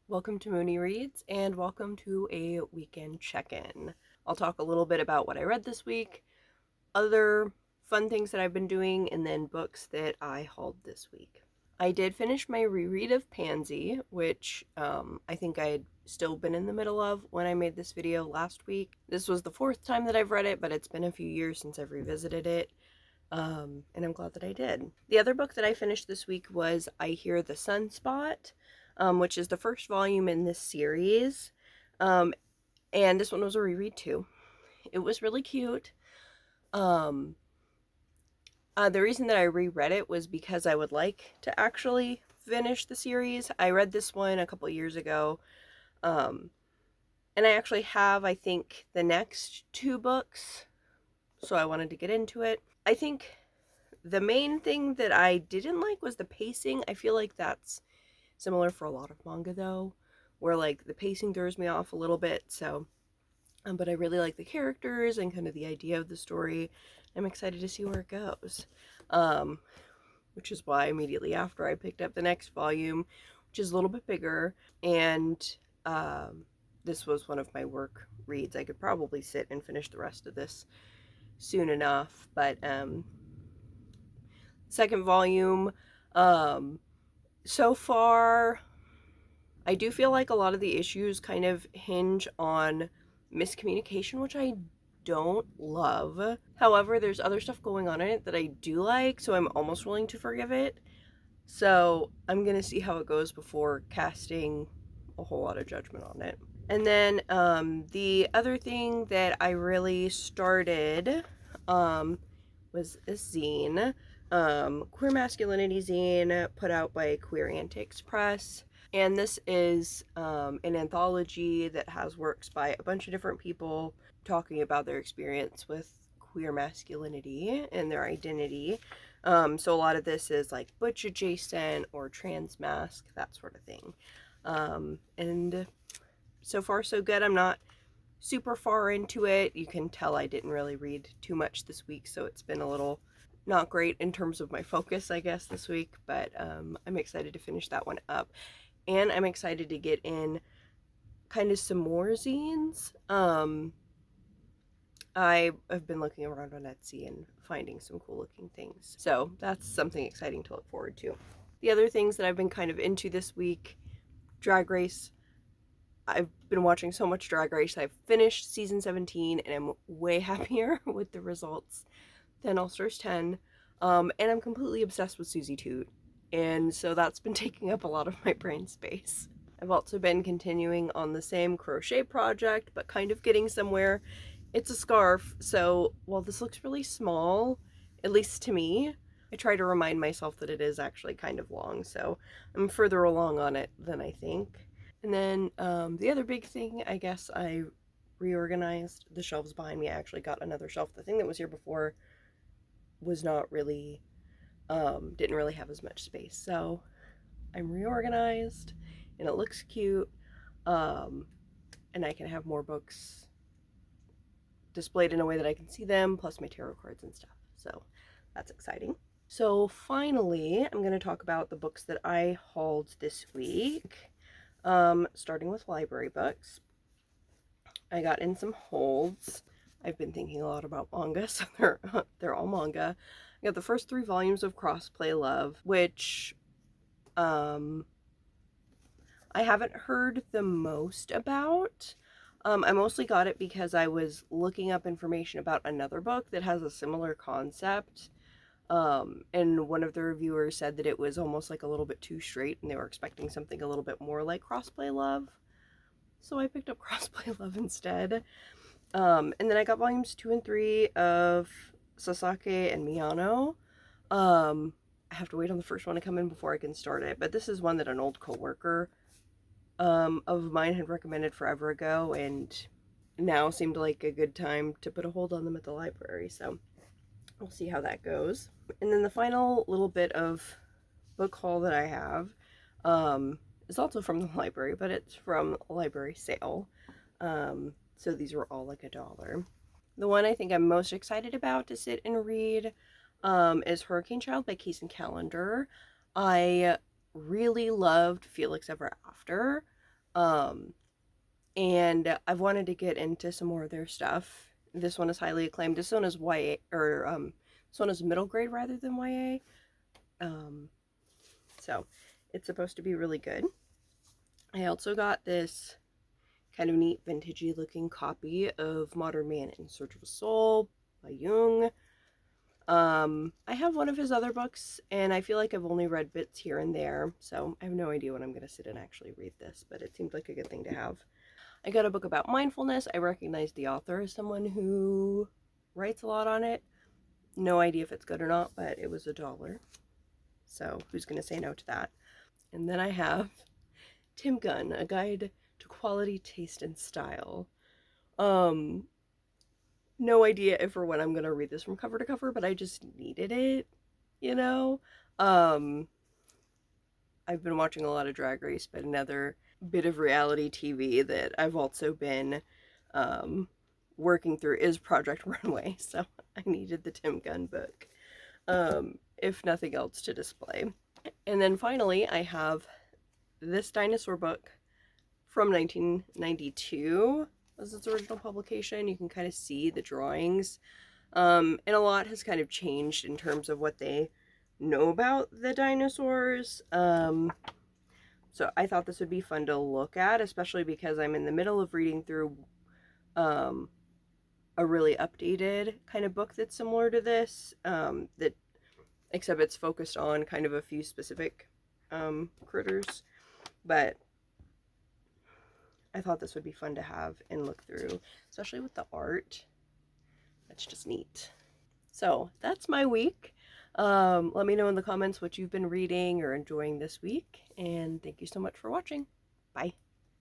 Welcome to Mooney Reads, and welcome to a weekend check-in. I'll talk a little bit about what I read this week, other fun things that I've been doing, and then books that I hauled this week. I did finish my reread of Pansy, which I think I had still been in the middle of when I made this video last week. This was the fourth time that I've read it, but it's been a few years since I've revisited it. And I'm glad that I did. The other book that I finished this week was I Hear the Sunspot, which is the first volume in this series. And this one was a reread too. It was really cute. The reason that I reread it was because I would like to actually finish the series. I read this one a couple years ago. And I actually have, I think, the next two books. So I wanted to get into it. I think the main thing that I didn't like was the pacing. I feel like that's similar for a lot of manga though, where like the pacing throws me off a little bit. So, but I really like the characters and kind of the idea of the story. I'm excited to see where it goes. Which is why immediately after I picked up the next volume, which is a little bit bigger, and this was one of my work reads. I could probably sit and finish the rest of this soon enough, but second volume, so far I do feel like a lot of the issues kind of hinge on miscommunication, which I don't love. However, there's other stuff going on in it that I do like, so I'm almost willing to forgive it. So I'm gonna see how it goes before casting a whole lot of judgment on it. And then the other thing that I really started was a zine, Queer Masculinity zine, put out by Queer Antics Press. And this is an anthology that has works by a bunch of different people talking about their experience with queer masculinity and their identity. So a lot of this is like butch adjacent or trans mask, that sort of thing. And so far so good. I'm not super far into it. You can tell I didn't really read too much this week, so it's been a little not great in terms of my focus, I guess, this week, but I'm excited to finish that one up. And I'm excited to get in kind of some more zines. I have been looking around on Etsy and finding some cool looking things. So that's something exciting to look forward to. The other things that I've been kind of into this week, Drag Race. I've been watching so much Drag Race. I've finished season 17 and I'm way happier with the results than All Stars 10. And I'm completely obsessed with Susie Toot. And so that's been taking up a lot of my brain space. I've also been continuing on the same crochet project, but kind of getting somewhere. It's a scarf, so while this looks really small, at least to me, I try to remind myself that it is actually kind of long, so I'm further along on it than I think. And then the other big thing, I guess I reorganized the shelves behind me. I actually got another shelf. The thing that was here before was not really didn't really have as much space, so I'm reorganized and it looks cute, and I can have more books displayed in a way that I can see them, plus my tarot cards and stuff, so that's exciting. So finally, I'm going to talk about the books that I hauled this week, starting with library books. I got in some holds. I've been thinking a lot about manga, so they're all manga. I got the first 3 volumes of Crossplay Love, which I haven't heard the most about. I mostly got it because I was looking up information about another book that has a similar concept. And one of the reviewers said that it was almost like a little bit too straight and they were expecting something a little bit more like Crossplay Love. So I picked up Crossplay Love instead. And then I got volumes 2 and 3 of Sasaki and Miyano. I have to wait on the first one to come in before I can start it, but this is one that an old co-worker of mine had recommended forever ago, and now seemed like a good time to put a hold on them at the library, so we'll see how that goes. And then the final little bit of book haul that I have is also from the library, but it's from a library sale. So these were all like $1. The one I think I'm most excited about to sit and read is Hurricane Child by Callender. I really loved Felix Ever After. And I've wanted to get into some more of their stuff. This one is highly acclaimed. This one is YA, or this one is middle grade rather than YA. So it's supposed to be really good. I also got this kind of neat vintagey looking copy of Modern Man in Search of a Soul by Jung. I have one of his other books, and I feel like I've only read bits here and there, so I have no idea when I'm going to sit and actually read this, but it seems like a good thing to have. I got a book about mindfulness. I recognize the author as someone who writes a lot on it. No idea if it's good or not, but it was $1. So who's going to say no to that? And then I have Tim Gunn, A Guide to Quality, Taste, and Style. No idea if or when I'm going to read this from cover to cover, but I just needed it, you know? I've been watching a lot of Drag Race, but another bit of reality TV that I've also been working through is Project Runway, so I needed the Tim Gunn book, if nothing else, to display. And then finally, I have this Dinosaur book from 1992 was its original publication. You can kind of see the drawings, and a lot has kind of changed in terms of what they know about the dinosaurs. So I thought this would be fun to look at, especially because I'm in the middle of reading through a really updated kind of book that's similar to this, that except it's focused on kind of a few specific critters. But I thought this would be fun to have and look through, especially with the art. That's just neat. So that's my week. Let me know in the comments what you've been reading or enjoying this week, and thank you so much for watching. Bye.